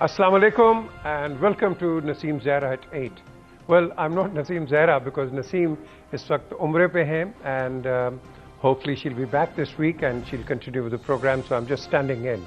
Assalamu alaikum and welcome to Naseem Zahra at 8. Well, I'm not Naseem Zahra because Naseem is waqt umre pe hai and hopefully she'll be back this week and she'll continue with the program, so I'm just standing in.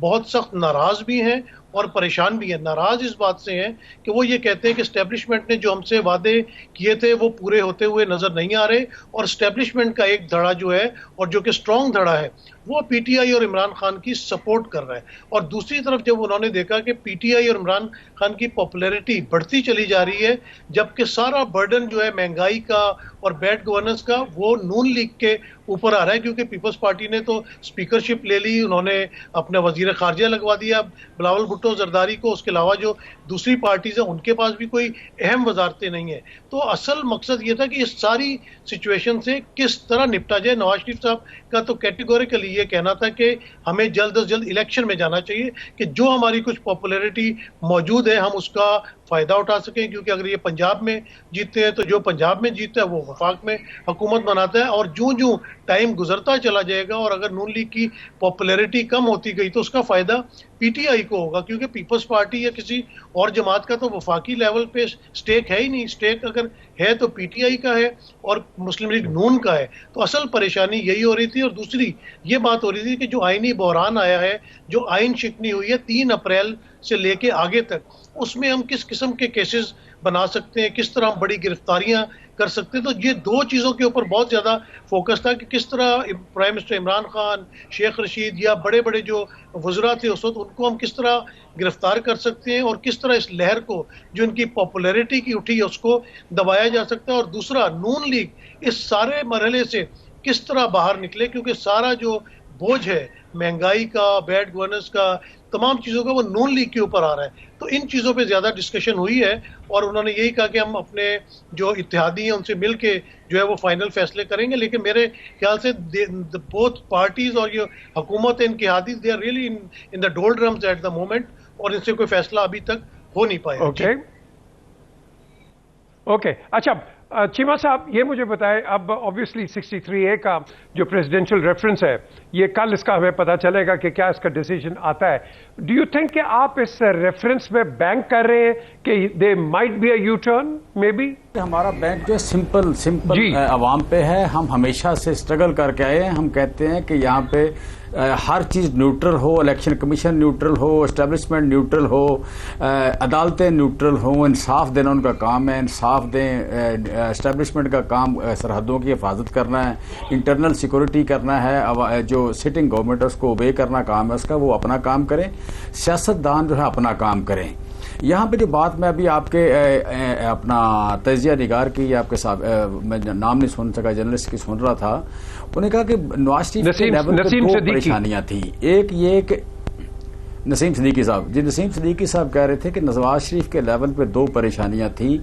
بہت سخت ناراض بھی ہیں اور پریشان بھی ہیں. ناراض اس بات سے ہیں کہ وہ یہ کہتے ہیں کہ اسٹیبلشمنٹ نے جو ہم سے وعدے کیے تھے وہ پورے ہوتے ہوئے نظر نہیں آ رہے, اور اسٹیبلشمنٹ کا ایک دھڑا جو ہے اور جو کہ اسٹرانگ دھڑا ہے وہ پی ٹی آئی اور عمران خان کی سپورٹ کر رہا ہے. اور دوسری طرف جب انہوں نے دیکھا کہ پی ٹی آئی اور عمران خان کی پاپولیرٹی بڑھتی چلی جا رہی ہے, جبکہ سارا برڈن جو ہے مہنگائی کا اور بیڈ گورننس کا وہ نون لیگ کے اوپر آ رہا ہے, کیونکہ پیپلز پارٹی نے تو اسپیکرشپ لے لی, انہوں نے اپنا وزیر خارجہ لگوا دیا بلاول بھٹو زرداری کو, اس کے علاوہ جو دوسری پارٹیز ہیں ان کے پاس بھی کوئی اہم وزارتیں نہیں ہیں. تو اصل مقصد یہ تھا کہ اس ساری سچویشن سے کس طرح نپٹا جائے. نواز شریف صاحب کا تو کیٹیگوریکلی یہ کہنا تھا کہ ہمیں جلد از جلد الیکشن میں جانا چاہیے کہ جو ہماری کچھ پاپولیرٹی موجود ہے ہم اس کا فائدہ اٹھا سکیں, کیونکہ اگر یہ پنجاب میں جیتے ہیں تو جو پنجاب میں جیتا ہے وہ وفاق میں حکومت بناتا ہے, اور جو ٹائم گزرتا چلا جائے گا اور اگر نون لیگ کی پاپولیرٹی کم ہوتی گئی تو اس کا فائدہ پی ٹی آئی کو ہوگا, کیونکہ پیپلز پارٹی یا کسی اور جماعت کا تو وفاقی لیول پہ سٹیک ہے ہی نہیں. سٹیک اگر ہے تو پی ٹی آئی کا ہے اور مسلم لیگ نون کا ہے. تو اصل پریشانی یہی ہو رہی تھی. اور دوسری یہ بات ہو رہی تھی کہ جو آئینی بحران آیا ہے, جو آئین شکنی ہوئی ہے 3 اپریل سے لے کے آگے تک, اس میں ہم کس قسم کے کیسز بنا سکتے ہیں, کس طرح ہم بڑی گرفتاریاں کر سکتے ہیں. تو یہ 2 چیزوں کے اوپر بہت زیادہ فوکس تھا کہ کس طرح پرائم منسٹر عمران خان, شیخ رشید یا بڑے بڑے جو وزراء تھے اس وقت ان کو ہم کس طرح گرفتار کر سکتے ہیں, اور کس طرح اس لہر کو جو ان کی پاپولیرٹی کی اٹھی ہے اس کو دبایا جا سکتا ہے. اور دوسرا نون لیگ اس سارے مرحلے سے کس طرح باہر نکلے, کیونکہ سارا جو بوجھ ہے مہنگائی کا, بیڈ گورننس کا, تمام چیزوں کا وہ نون لیگ کے اوپر آ رہا ہے. تو ان چیزوں پہ زیادہ ڈسکشن ہوئی ہے, اور انہوں نے یہی کہا کہ ہم اپنے جو اتحادی ہیں ان سے مل کے جو ہے وہ فائنل فیصلے کریں گے. لیکن میرے خیال سے بوتھ پارٹیز اور یہ حکومت ان کی حادث they are really in the doldrums at the moment, اور ان سے کوئی فیصلہ ابھی تک ہو نہیں پایا. اوکے اچھا چیمہ صاحب یہ مجھے بتائیں, اب آبویسلی 63A کا جو پریزیڈینشیل ریفرنس ہے یہ کل اس کا ہمیں پتہ چلے گا کہ کیا اس کا ڈیسیجن آتا ہے. ڈو یو تھنک کہ آپ اس ریفرنس میں بینک کر رہے ہیں کہ they might be a U turn may be? ہمارا بینک جو سمپل عوام پہ ہے. ہم ہمیشہ سے اسٹرگل کر کے آئے ہیں. ہم کہتے ہیں کہ یہاں پہ ہر چیز نیوٹرل ہو, الیکشن کمیشن نیوٹرل ہو, اسٹیبلشمنٹ نیوٹرل ہو, عدالتیں نیوٹرل ہوں, انصاف دینا ان کا کام ہے, انصاف دیں. اسٹیبلشمنٹ کا کام سرحدوں کی حفاظت کرنا ہے, انٹرنل سیکورٹی کرنا ہے, جو سٹنگ گورنمنٹ اس کو اوبے کرنا کام ہے اس کا, وہ اپنا کام کریں. سیاستدان جو ہے اپنا کام کریں. یہاں پہ جو بات میں ابھی آپ کے اپنا تجزیہ نگار کی, آپ کے میں نام نہیں سن سکا, جرنلسٹ کی سن رہا تھا, انہوں نے کہا کہ نواز شریف کے لیول پہ 2 پریشانیاں تھیں. ایک یہ کہ نسیم صدیقی صاحب نسیم صدیقی صاحب کہہ رہے تھے کہ نواز شریف کے لیول پہ 2 پریشانیاں تھیں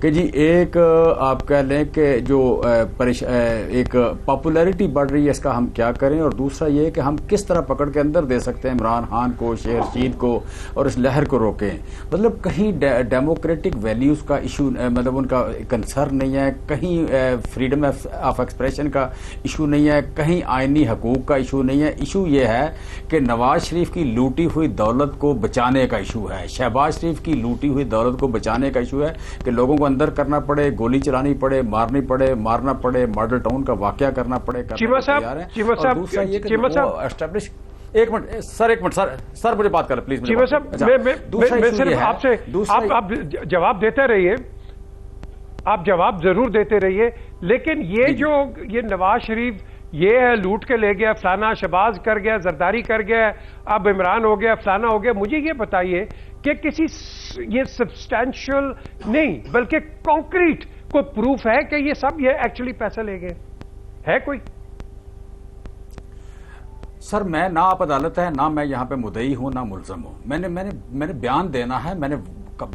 کہ جی ایک آپ کہہ لیں کہ جو ایک پاپولیرٹی بڑھ رہی ہے اس کا ہم کیا کریں, اور دوسرا یہ کہ ہم کس طرح پکڑ کے اندر دے سکتے ہیں عمران خان کو, شیخ رشید کو, اور اس لہر کو روکیں. مطلب کہیں ڈیموکریٹک ویلیوز کا ایشو, مطلب ان کا کنسرن نہیں ہے, کہیں فریڈم آف ایکسپریشن کا ایشو نہیں ہے, کہیں آئینی حقوق کا ایشو نہیں ہے. ایشو یہ ہے کہ نواز شریف کی لوٹی ہوئی دولت کو بچانے کا ایشو ہے, شہباز شریف کی لوٹی ہوئی دولت کو بچانے کا ایشو ہے کہ لوگوں کو اندر کرنا پڑے, گولی چلانی پڑے, مارنا پڑے, ماڈل ٹاؤن کا واقعہ کرنا پڑے. دوسرا یہ کہ اسٹیبلش ایک منٹ سر مجھے بات کر پلیز. چیمہ صاحب میں صرف آپ سے آپ جواب دیتے رہیے, آپ جواب ضرور دیتے رہیے, لیکن یہ نواز شریف یہ ہے لوٹ کے لے گیا, فلانا شہباز کر گیا, زرداری کر گیا, اب عمران ہو گیا, فلانا ہو گیا. مجھے یہ بتائیے کہ کسی یہ سبسٹینشل نہیں بلکہ کانکریٹ کوئی پروف ہے کہ یہ سب یہ ایکچولی پیسہ لے گئے ہے کوئی؟ سر میں نہ آپ عدالت ہے, نہ میں یہاں پہ مدعی ہوں, نہ ملزم ہوں. میں نے بیان دینا ہے, میں نے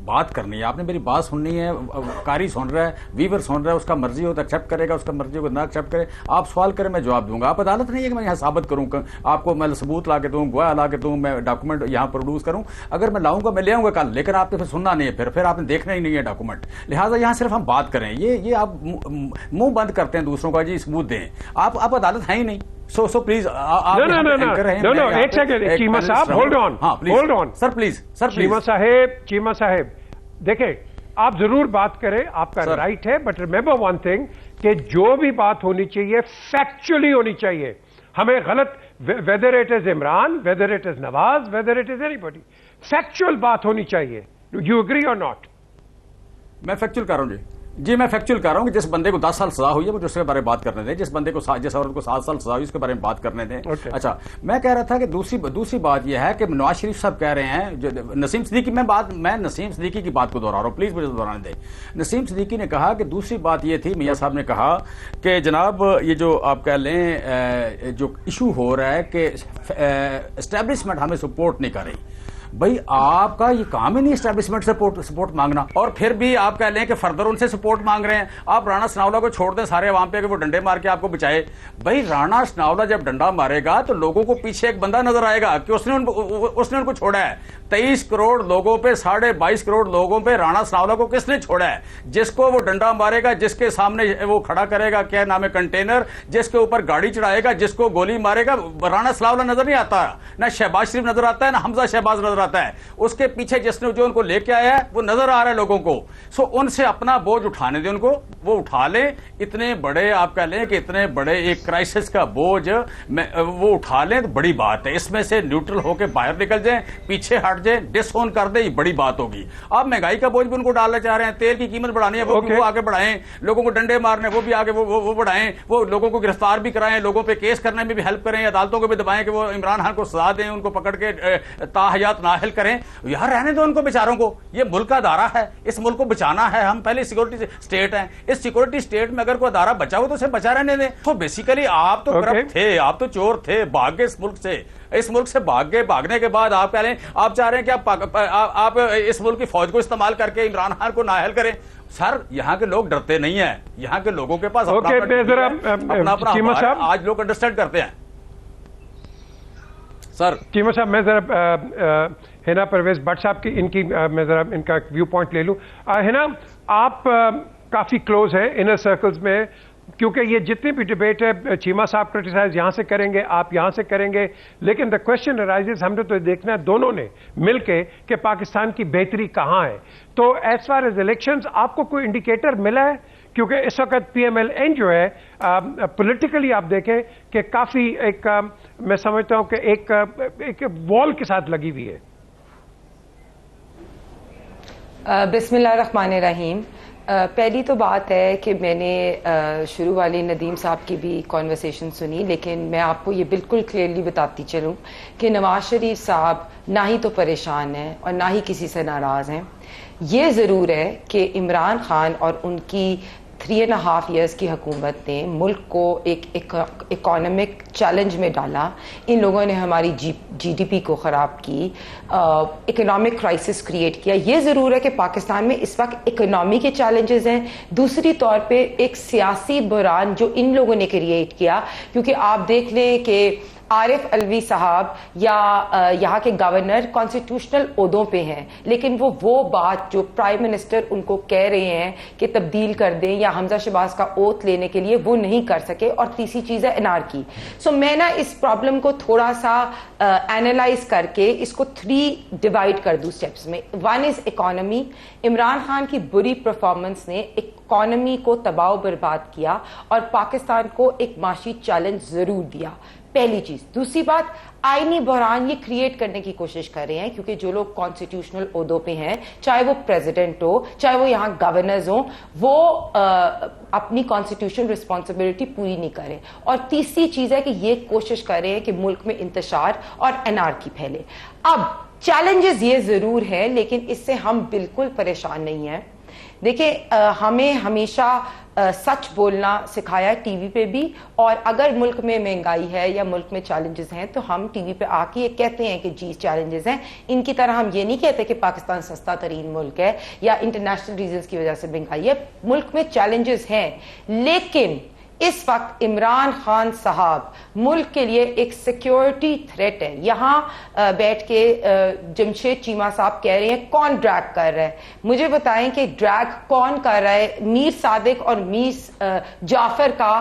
بات کرنی ہے, آپ نے میری بات سننی ہے. قاری سن رہا ہے, ویور سن رہا ہے, اس کا مرضی ہو تو ایکسیپٹ کرے گا, اس کا مرضی ہو نہ ایکسیپٹ کرے. آپ سوال کریں میں جواب دوں گا. آپ عدالت نہیں ہے کہ میں یہاں ثابت کروں, آپ کو میں ثبوت لا کے دوں, گواہ لا کے دوں, میں ڈاکومنٹ یہاں پروڈیوس کروں. اگر میں لاؤں گا میں لے آؤں گا کل, لیکن آپ نے پھر سننا نہیں ہے, پھر آپ نے دیکھنا ہی نہیں ہے ڈاکومنٹ. لہٰذا یہاں صرف ہم بات کریں. یہ آپ منہ بند کرتے ہیں دوسروں کا, جی ثبوت دیں. آپ عدالت ہیں ہی نہیں. سو پلیز ایک سیکنڈ چیمہ صاحب, hold on sir please. Cheema صاحب دیکھیں, آپ ضرور بات کریں, آپ کا رائٹ ہے, بٹ ریمبر ون تھنگ کہ جو بھی بات ہونی چاہیے فیکچولی ہونی چاہیے. ہمیں غلط, whether it is Imran, whether it is Nawaz, whether it is anybody, factual بات ہونی چاہیے. You agree or not? میں فیکچوئل کر رہا ہوں جی میں فیکچوئل کر رہا ہوں کہ جس بندے کو 10 سال سزا ہوئی ہے مجھے اس کے بارے میں بات کرنے دیں, جس بندے کو جس عورت کو 7 سال سزا ہوئی اس کے بارے میں بات کرنے دیں. اچھا, میں کہہ رہا تھا کہ دوسری بات یہ ہے کہ نواز شریف صاحب کہہ رہے ہیں, نسیم صدیقی, میں نسیم صدیقی کی بات کو دہرا رہا ہوں, پلیز مجھے دہرانے دیں. نسیم صدیقی نے کہا کہ دوسری بات یہ تھی, میاں صاحب نے کہا کہ جناب یہ جو آپ کہہ لیں جو ایشو ہو رہا ہے کہ اسٹیبلشمنٹ ہمیں سپورٹ نہیں کر رہی. بھائی آپ کا یہ کام ہی نہیں اسٹیبلشمنٹ سے سپورٹ مانگنا, اور پھر بھی آپ کہہ لیں کہ فردر ان سے سپورٹ مانگ رہے ہیں. آپ رانا ثناءاللہ کو چھوڑ دیں سارے عوام پہ کہ وہ ڈنڈے مار کے آپ کو بچائے. بھائی رانا ثناءاللہ جب ڈنڈا مارے گا تو لوگوں کو پیچھے ایک بندہ نظر آئے گا کہ اس نے ان کو چھوڑا ہے. 23 کروڑ لوگوں پہ 22.5 کروڑ لوگوں پہ رانا ثناءاللہ کو کس نے چھوڑا ہے؟ جس کو وہ ڈنڈا مارے گا, جس کے سامنے وہ کھڑا کرے گا کیا نام ہے کنٹینر, جس کے اوپر گاڑی چڑھائے گا, جس کو گولی مارے گا, رانا ثناءاللہ نظر نہیں آتا, نہ شہباز شریف نظر آتا ہے, نہ حمزہ شہباز نظر آتا ہے. اس کے پیچھے جس نے جو ان کو لے کے آیا ہے وہ نظر آ رہا ہے لوگوں کو. سو ان سے اپنا بوجھ اٹھانے دیں ان کو, وہ اٹھا لیں. اتنے بڑے آپ کہہ لیں کہ اتنے بڑے ایک کرائسس کا بوجھ وہ اٹھا لیں تو بڑی بات ہے. اس میں سے نیوٹرل ہو کے باہر نکل جائیں, پیچھے ہٹ جائیں, ڈس اون کر دیں, یہ بڑی بات ہوگی. آپ مہنگائی کا بوجھ بھی ان کو ڈالنا چاہ رہے ہیں, تیل کی قیمت بڑھانی ہے وہ آگے بڑھائیں, لوگوں کو ڈنڈے مارنے وہ بھی آگے وہ بڑھائیں, وہ لوگوں کو گرفتار بھی کرائیں, لوگوں پہ کیس کرنے میں بھی ہیلپ کریں, عدالتوں کو بھی دبائیں کہ وہ عمران خان کو سزا دیں, ان کو پکڑ کے تاحیات نااہل کریں. یار رہنے دو ان کو بیچاروں کو, یہ ملک کا ادارہ ہے, اس ملک کو بچانا ہے. ہم پہلے سیکورٹی اسٹیٹ ہیں, اس سیکورٹی اسٹیٹ میں اگر کوئی ادارہ بچا ہو تو اسے بچا رہنے دیں. تو بیسیکلی آپ تو کرپٹ تھے, آپ تو چور تھے, بھاگ گئے اس ملک سے بھاگ گئے. بھاگنے کے بعد آپ کہہ لیں آپ چاہ رہے ہیں کہ آپ اس ملک کی فوج کو استعمال کر کے عمران خان کو نااہل کریں. سر یہاں کے لوگ ڈرتے نہیں ہیں, یہاں کے لوگوں کے پاس اپنا آج لوگ انڈرسٹینڈ کرتے ہیں. سر چیمہ صاحب میں ذرا ہینا پرویز بٹ صاحب کی میں ذرا ان کا ویو پوائنٹ لے لوں. ہینا آپ کافی کلوز ہیں انر سرکلز میں, کیونکہ یہ جتنی بھی ڈبیٹ ہے چیمہ صاحب کرٹیسائز یہاں سے کریں گے, آپ یہاں سے کریں گے, لیکن دا کوشچن ارائزز ہم نے تو دیکھنا ہے دونوں نے مل کے کہ پاکستان کی بہتری کہاں ہے. تو ایز فار ایز الیکشنز آپ کو کوئی انڈیکیٹر ملا ہے؟ کیونکہ اس وقت پی ایم ایل این جو ہے پولیٹیکلی آپ دیکھیں کہ کافی ایک میں سمجھتا ہوں کہ ایک وال کے ساتھ لگی ہوئی ہے. بسم اللہ الرحمن الرحیم. پہلی تو بات ہے کہ میں نے شروع والی ندیم صاحب کی بھی کانورسیشن سنی, لیکن میں آپ کو یہ بالکل کلیئرلی بتاتی چلوں کہ نواز شریف صاحب نہ ہی تو پریشان ہیں اور نہ ہی کسی سے ناراض ہیں. یہ ضرور ہے کہ عمران خان اور ان کی 3.5 ایئرس کی حکومت نے ملک کو ایک اکانومک چیلنج میں ڈالا. ان لوگوں نے ہماری جی ڈی پی کو خراب کی, اکنامک کرائسس کریٹ کیا. یہ ضرور ہے کہ پاکستان میں اس وقت اکنامی کے چیلنجز ہیں. دوسری طور پہ ایک سیاسی بحران جو ان لوگوں نے کریٹ کیا, کیونکہ آپ دیکھ لیں کہ عارف علوی صاحب یا یہاں کے گورنر کانسٹیٹیوشنل عہدوں پہ ہیں, لیکن وہ بات جو پرائم منسٹر ان کو کہہ رہے ہیں کہ تبدیل کر دیں یا حمزہ شہباز کا اوتھ لینے کے لیے, وہ نہیں کر سکے. اور تیسری چیز ہے انارکی. سو میں نا اس پرابلم کو تھوڑا سا اینالائز کر کے اس کو 3 ڈیوائڈ کر دوں اسٹیپس میں. 1 از اکانومی. عمران خان کی بری پرفارمنس نے اکانومی کو تباہ و برباد کیا اور پاکستان کو ایک معاشی چیلنج ضرور دیا, پہلی چیز. دوسری بات, آئینی بحران یہ کریٹ کرنے کی کوشش کر رہے ہیں, کیونکہ جو لوگ کانسٹیٹیوشنل عہدوں پہ ہیں, چاہے وہ پریزیڈنٹ ہو, چاہے وہ یہاں گورنرز ہوں, وہ اپنی کانسٹیٹیوشنل رسپانسبلٹی پوری نہیں کرے. اور تیسری چیز ہے کہ یہ کوشش کر رہے ہیں کہ ملک میں انتشار اور انارکی پھیلے. اب چیلنجز یہ ضرور ہے, لیکن اس سے ہم بالکل پریشان نہیں ہیں. دیکھیں ہمیں ہمیشہ سچ بولنا سکھایا ٹی وی پہ بھی, اور اگر ملک میں مہنگائی ہے یا ملک میں چیلنجز ہیں تو ہم ٹی وی پہ آ کے یہ کہتے ہیں کہ جی چیلنجز ہیں. ان کی طرح ہم یہ نہیں کہتے کہ پاکستان سستا ترین ملک ہے یا انٹرنیشنل ریزنز کی وجہ سے مہنگائی ہے. ملک میں چیلنجز ہیں, لیکن اس وقت عمران خان صاحب ملک کے لیے ایک سیکیورٹی تھریٹ ہے. یہاں بیٹھ کے جمشید چیمہ صاحب کہہ رہے ہیں کون ڈریگ کر رہا ہے. مجھے بتائیں کہ ڈریگ کون کر رہا ہے؟ میر صادق اور میر جعفر کا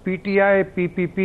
PTI, PPP,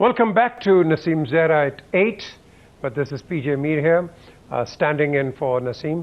Welcome back to Naseem Zahra at 8, but this is PJ Mir here, standing in for Naseem.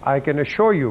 I can assure you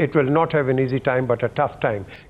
it will not have an easy time but a tough time.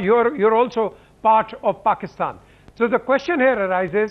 you're also part of Pakistan. So the question here arises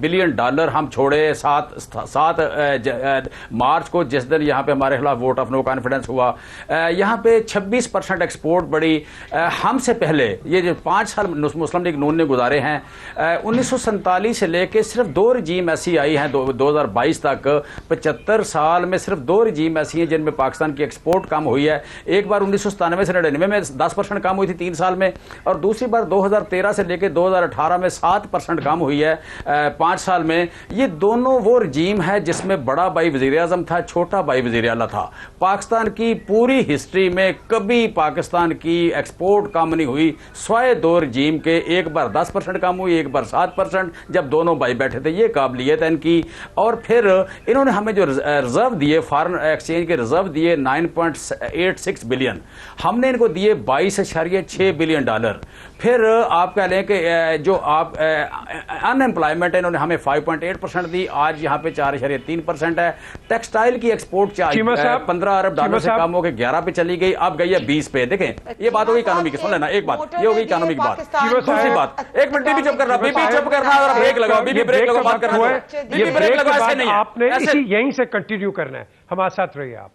billion dollar ہم چھوڑے 7 مارچ کو, جس دن یہاں پہ ہمارے خلاف vote of no confidence ہوا. یہاں پہ 26% ایکسپورٹ بڑی. ہم سے پہلے یہ جو 5 سال مسلم لیگ نون نے گزارے ہیں, 1947 سے لے کے صرف 2 رجیم ایسی آئی ہیں 2022 تک. 75 سال میں صرف 2 رجیم ایسی ہیں جن میں پاکستان کی ایکسپورٹ کم ہوئی ہے. ایک بار 1997 سے 99 میں 10% کم ہوئی تھی 3 سال میں, اور دوسری بار 2013 سے لے کے 2018 میں 7% کم ہوئی ہے 5 سال میں. یہ دونوں وہ رجیم ہے جس میں بڑا بھائی وزیر اعظم تھا, چھوٹا بھائی وزیر اعلیٰ تھا. پاکستان کی پوری ہسٹری میں کبھی پاکستان کی ایکسپورٹ کم نہیں ہوئی سوائے 2 رجیم کے. ایک بار 10% کم ہوئی, ایک بار 7%, جب دونوں بھائی بیٹھے تھے. یہ قابلیت ہے ان کی. اور پھر انہوں نے ہمیں جو ریزرو دیے, فارن ایکسچینج کے ریزرو دیے 9.86 بلین, ہم نے ان کو دیے 22.6 بلین ڈالر. پھر آپ کہہ لیں کہ جو آپ ان امپلائمنٹ ہے, انہوں نے ہمیں 5.8% دی. آج یہاں پہ 4.3% ہے. ٹیکسٹائل کی ایکسپورٹ 15 ارب ڈالر سے کم ہو کے 11 پہ چلی گئی, اب گئی ہے 20 پہ. دیکھیں یہ بات ہوگی اکانومی کی. سن لینا ایک بات, یہ ہوگی اکانومی کی بات. دوسری بات, ایک منٹ بھی چپ کرنا, بی بی چپ کرنا, اور بریک لگاؤ, بی بی بریک لگاؤ, بات کرنا. بی بی بریک لگاؤ, ایسے نہیں ہے. آپ نے یہیں سے کنٹینیو کرنا ہے. ہمارے ساتھ رہیے آپ.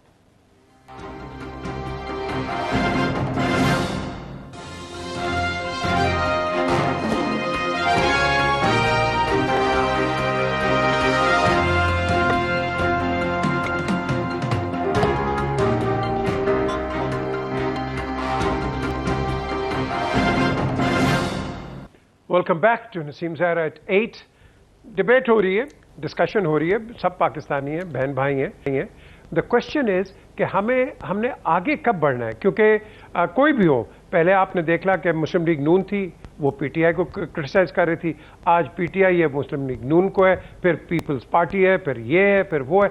Welcome back to Naseem Zehra at 8. Debate ہو رہی ہے, ڈسکشن ہو رہی ہے, سب پاکستانی ہیں, بہن بھائی ہیں. دا کوشچن از کہ ہم نے آگے کب بڑھنا ہے, کیونکہ کوئی بھی ہو. پہلے آپ نے دیکھا کہ مسلم لیگ نون تھی, وہ پی ٹی آئی کو کرٹیسائز کر رہی تھی. آج پی ٹی آئی ہے, مسلم لیگ نون کو ہے, پھر پیپلز پارٹی ہے, پھر یہ ہے, پھر وہ ہے.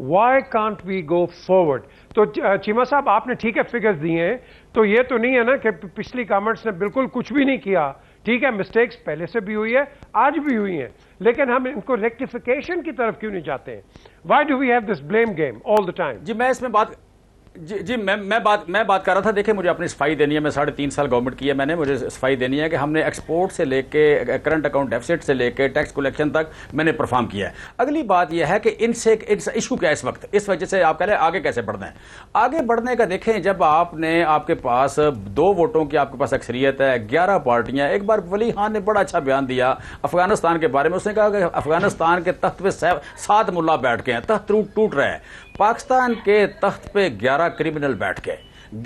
Why can't we go forward? تو چیمہ صاحب آپ نے ٹھیک ہے فگرز دیے ہیں, تو یہ تو نہیں ہے نا کہ پچھلی گورنمنٹس نے بالکل کچھ بھی نہیں کیا. ٹھیک ہے, مسٹیکس پہلے سے بھی ہوئی ہے, آج بھی ہوئی ہیں, لیکن ہم ان کو ریکٹیفیکیشن کی طرف کیوں نہیں جاتے ہیں؟ Why do we have this blame game all the time? جی میں اس میں بات میں بات کر رہا تھا. دیکھیں مجھے اپنی صفائی دینی ہے, میں 3.5 سال گورنمنٹ کی ہے میں نے. مجھے صفائی دینی ہے کہ ہم نے ایکسپورٹ سے لے کے کرنٹ اکاؤنٹ ڈیفیسٹ سے لے کے ٹیکس کلیکشن تک میں نے پرفارم کیا ہے. اگلی بات یہ ہے کہ ان سے ایشو کیا اس وقت, اس وجہ سے آپ کہہ رہے ہیں آگے کیسے بڑھنا ہے. آگے بڑھنے کا دیکھیں, جب آپ کے پاس 2 ووٹوں کی آپ کے پاس اکثریت ہے, 11 پارٹیاں. ایک بار ولی خان نے بڑا اچھا بیان دیا افغانستان کے بارے میں. اس نے کہا کہ افغانستان کے تخت پہ 7 ملا بیٹھ کے ہیں, تخت ٹوٹ رہا ہے. پاکستان کے تخت پہ 11 کرمنل بیٹھ کے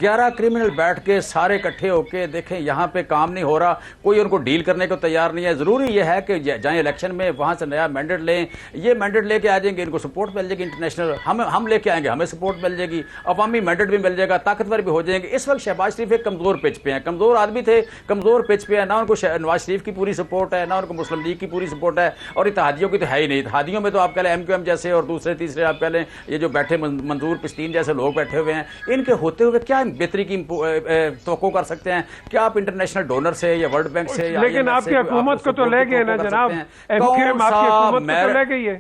11 کرمنل بیٹھ کے سارے اکٹھے ہو کے دیکھیں یہاں پہ کام نہیں ہو رہا, کوئی ان کو ڈیل کرنے کو تیار نہیں ہے. ضروری یہ ہے کہ جائیں الیکشن میں, وہاں سے نیا مینڈیٹ لیں. یہ مینڈیٹ لے کے آ جائیں گے, ان کو سپورٹ مل جائے گی انٹرنیشنل, ہم لے کے آئیں گے, ہمیں سپورٹ مل جائے گی, عوامی مینڈیٹ بھی مل جائے گا, طاقتور بھی ہو جائیں گے. اس وقت شہباز شریف ایک کمزور پچ پہ ہیں, کمزور آدمی تھے, کمزور پچ پہ ہیں. نہ ان کو نواز شریف کی پوری سپورٹ ہے, نہ ان کو مسلم لیگ کی پوری سپورٹ ہے, اور اتحادیوں کی تو ہے ہی نہیں. اتحادیوں میں تو آپ کہہ لیں ایم کیو ایم جیسے اور دوسرے تیسرے آپ کہہ لیں یہ جو بیٹھے منظور پشتین جیسے لوگ بیٹھے ہوئے ہیں, ان کے ہوتے ہوئے کیا بہتری کی توقع کر سکتے ہیں؟ کیا آپ انٹرنیشنل ڈونر سے یا ورلڈ بینک سے, لیکن آپ کی حکومت کو تو لے گئے نا جناب, ایم کیو ایم آپ کی حکومت کو تو لے گئی ہے.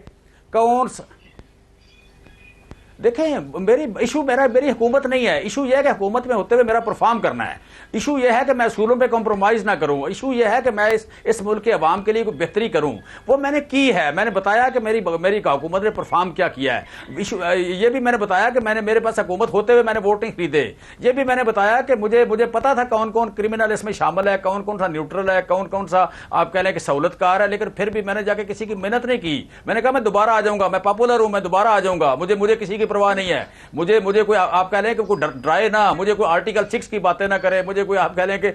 دیکھیں میری حکومت نہیں ہے. ایشو یہ ہے کہ حکومت میں ہوتے ہوئے میرا پرفارم کرنا ہے. ایشو یہ ہے کہ میں اصولوں پہ کمپرومائز نہ کروں. ایشو یہ ہے کہ میں اس ملک کے عوام کے لیے کوئی بہتری کروں. وہ میں نے کی ہے. میں نے بتایا کہ میری حکومت نے پرفارم کیا ہے. یہ بھی میں نے بتایا کہ میرے پاس حکومت ہوتے ہوئے میں نے ووٹ نہیں خریدے. یہ بھی میں نے بتایا کہ مجھے پتا تھا کون کون کرمنل اس میں شامل ہے, کون سا نیوٹرل ہے, کون سا آپ کہہ لیں کہ سہولت کار ہے. لیکن پھر بھی میں نے جا کے کسی کی محنت نہیں کی. میں نے کہا میں دوبارہ آ جاؤں گا, میں پاپولر ہوں, میں دوبارہ آ جاؤں گا, مجھے کسی کی پرواہ نہیں ہے. مجھے کوئی آپ کہہ لیں کہ کوئی ڈرائے نہ, مجھے کوئی آرٹیکل 6 کی باتیں نہ کرے, مجھے کوئی آپ کہہ لیں کہ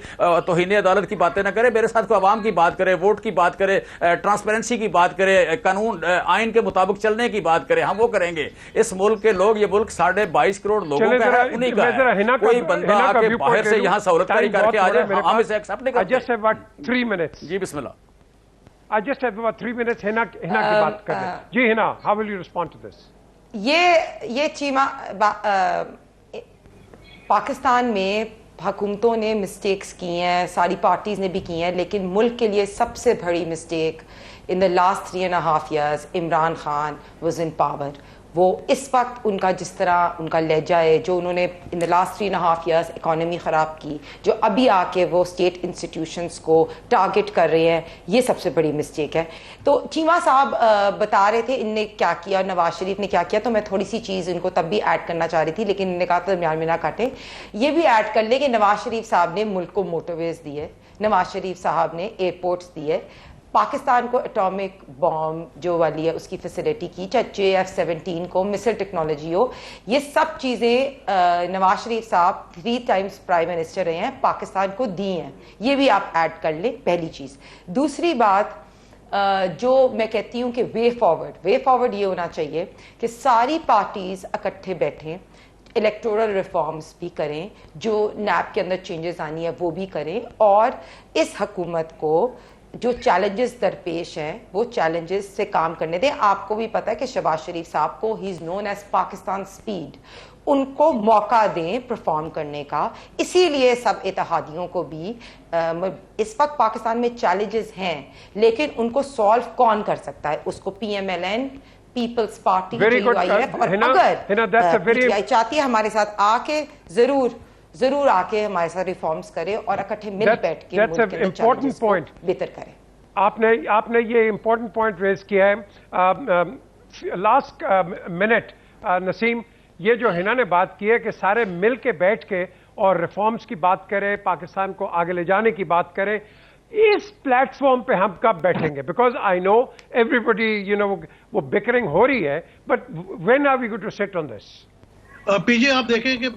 توہین عدالت کی باتیں نہ کرے. میرے ساتھ کوئی عوام کی بات کرے, ووٹ کی بات کرے, ٹرانسپیرنسی کی بات کرے, قانون آئین کے مطابق چلنے کی بات کرے, ہم وہ کریں گے. اس ملک کے لوگ, یہ ملک 22.5 کروڑ لوگوں کا ہے, انہیں کا ہے. کوئی بندہ آ کے باہر سے یہاں سہولت کاری کر کے آ جائے, ہم اسے ایکسپٹ نہیں کرتے. 3 minutes. جی بسم اللہ. I just have about 3 minutes. ہنا کی بات کر لیں. جی ہنا, how will you respond to this? یہ چیمہ پاکستان میں حکومتوں نے مسٹیکس کی ہیں, ساری پارٹیز نے بھی کی ہیں, لیکن ملک کے لیے سب سے بڑی mistake in the last 3.5 years Imran Khan was in power. وہ اس وقت ان کا جس طرح ان کا لہجہ ہے, جو انہوں نے ان دا لاسٹ 3.5 years اکانومی خراب کی, جو ابھی آ کے وہ اسٹیٹ انسٹیٹیوشنس کو ٹارگٹ کر رہے ہیں, یہ سب سے بڑی مسٹیک ہے. تو چیمہ صاحب بتا رہے تھے ان نے کیا کیا, نواز شریف نے کیا کیا, تو میں تھوڑی سی چیز ان کو تب بھی ایڈ کرنا چاہ رہی تھی, لیکن انہوں نے کہا تو درمیان میں نہ کاٹیں. یہ بھی ایڈ کر لیں کہ نواز شریف صاحب نے ملک کو موٹر ویز دی ہے, نواز شریف صاحب نے ایئرپورٹس دی ہے, پاکستان کو اٹامک بام جو والی ہے اس کی فیسلٹی کی, چاہے JF-17 کو مسل ٹیکنالوجی ہو, یہ سب چیزیں نواز شریف صاحب 3 times پرائم منسٹر رہے ہیں, پاکستان کو دی ہیں. یہ بھی آپ ایڈ کر لیں, پہلی چیز. دوسری بات جو میں کہتی ہوں کہ وے فارورڈ یہ ہونا چاہیے کہ ساری پارٹیز اکٹھے بیٹھیں, الیکٹورل ریفارمز بھی کریں, جو نیب کے اندر چینجز آنی ہے وہ بھی کریں, اور اس حکومت کو جو چیلنجز درپیش ہیں وہ چیلنجز سے کام کرنے دیں. آپ کو بھی پتا ہے کہ شہباز شریف صاحب کو ہی از نون ایز پاکستان اسپیڈ, ان کو موقع دیں پرفارم کرنے کا. اسی لیے سب اتحادیوں کو بھی اس وقت پاکستان میں چیلنجز ہیں, لیکن ان کو سالو کون کر سکتا ہے, اس کو PMLN, پیپلز پارٹی, اور اگر PTI چاہتی ہے ہمارے ساتھ آ کے ضرور آ کے ہمارے ساتھ ریفارمز کرے اور اکٹھے مل بیٹھ کے ملک کے چیلنجز کو بہتر کرے. آپ نے یہ امپورٹنٹ پوائنٹ ریز کیا ہے. لاسٹ منٹ نسیم, یہ جو ہنا نے بات کی ہے کہ سارے مل کے بیٹھ کے اور ریفارمز کی بات کریں, پاکستان کو آگے لے جانے کی بات کریں, اس پلیٹ فارم پہ ہم کب بیٹھیں گے؟ بیکاز آئی نو ایوری بڈی وہ بکرنگ ہو رہی ہے, but when are we going to sit on دس؟ پی جے آپ دیکھیں کہ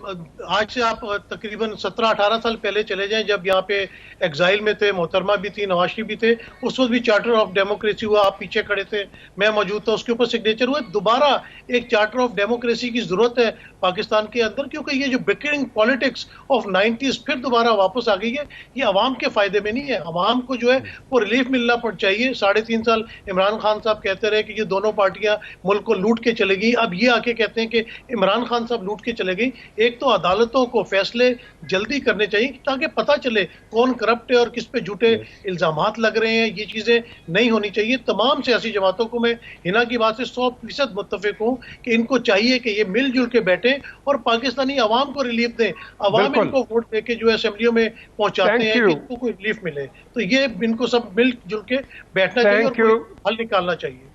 آج سے آپ تقریباً 17-18 سال پہلے چلے جائیں, جب یہاں پہ ایگزائل میں تھے, محترمہ بھی تھی, نواز شریف بھی تھے, اس وقت بھی چارٹر آف ڈیموکریسی ہوا, آپ پیچھے کھڑے تھے, میں موجود تھا, اس کے اوپر سگنیچر ہوئے. دوبارہ ایک چارٹر آف ڈیموکریسی کی ضرورت ہے پاکستان کے اندر, کیونکہ یہ جو بکرنگ پالیٹکس آف 90s پھر دوبارہ واپس آ گئی ہے. یہ عوام کے فائدے میں نہیں ہے, عوام کو جو ہے وہ ریلیف ملنا چاہیے. 3.5 سال عمران خان صاحب کہتے رہے کہ یہ دونوں پارٹیاں ملک کو لوٹ کے چلے گئی, اب یہ آ کے کہتے ہیں کہ عمران خان صاحب لوٹ کے چلے گئی. ایک تو عدالتوں کو فیصلے جلدی کرنے چاہیے تاکہ پتہ چلے کون کرپٹ ہے اور کس پہ جھوٹے الزامات لگ رہے ہیں. یہ چیزیں نہیں ہونی چاہیے. تمام سیاسی جماعتوں کو میں ہنا کی بات سے 100% متفق ہوں کہ ان کو چاہیے کہ یہ مل جل کے بیٹھیں اور پاکستانی عوام کو ریلیف دیں. عوام ان کو ووٹ دے کے جو اسمبلیوں میں پہنچاتے ہیں کہ ان کو کوئی ریلیف ملے, تو یہ ان کو سب مل جل کے بیٹھنا چاہیے اور کوئی حل نکالنا چاہیے.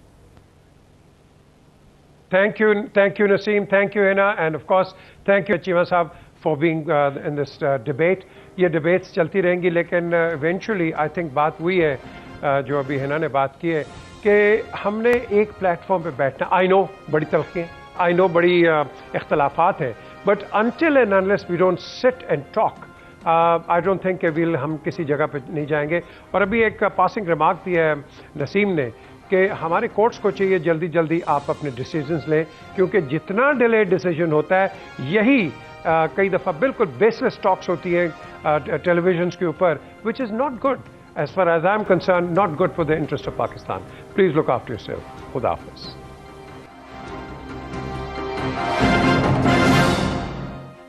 Thank you Naseem, thank you Hina, and of course thank you Cheema Sahab for being in this debate. یہ debates چلتی رہیں گی, لیکن eventually I think بات ہوئی ہے جو ابھی ہنا نے بات کی ہے کہ ہم نے ایک پلیٹ فارم پہ بیٹھنا. I know بڑی تلخی ہیں, I know بڑی اختلافات ہیں, but until and unless we don't sit and talk, I don't think کہ ہم کسی جگہ پہ نہیں جائیں گے. اور ابھی ایک پاسنگ ریمارک دیا ہے نسیم نے کہ ہمارے کورٹس کو چاہیے جلدی آپ اپنے ڈیسیجنز لیں, کیونکہ جتنا ڈیلے ڈیسیجن ہوتا ہے یہی کئی دفعہ بالکل بیس لیس ٹاکس ہوتی ہیں ٹیلی ویژنس کے اوپر, which is not good as far as I'm concerned, not good for the interest of Pakistan. Please look after yourself. خدا حافظ.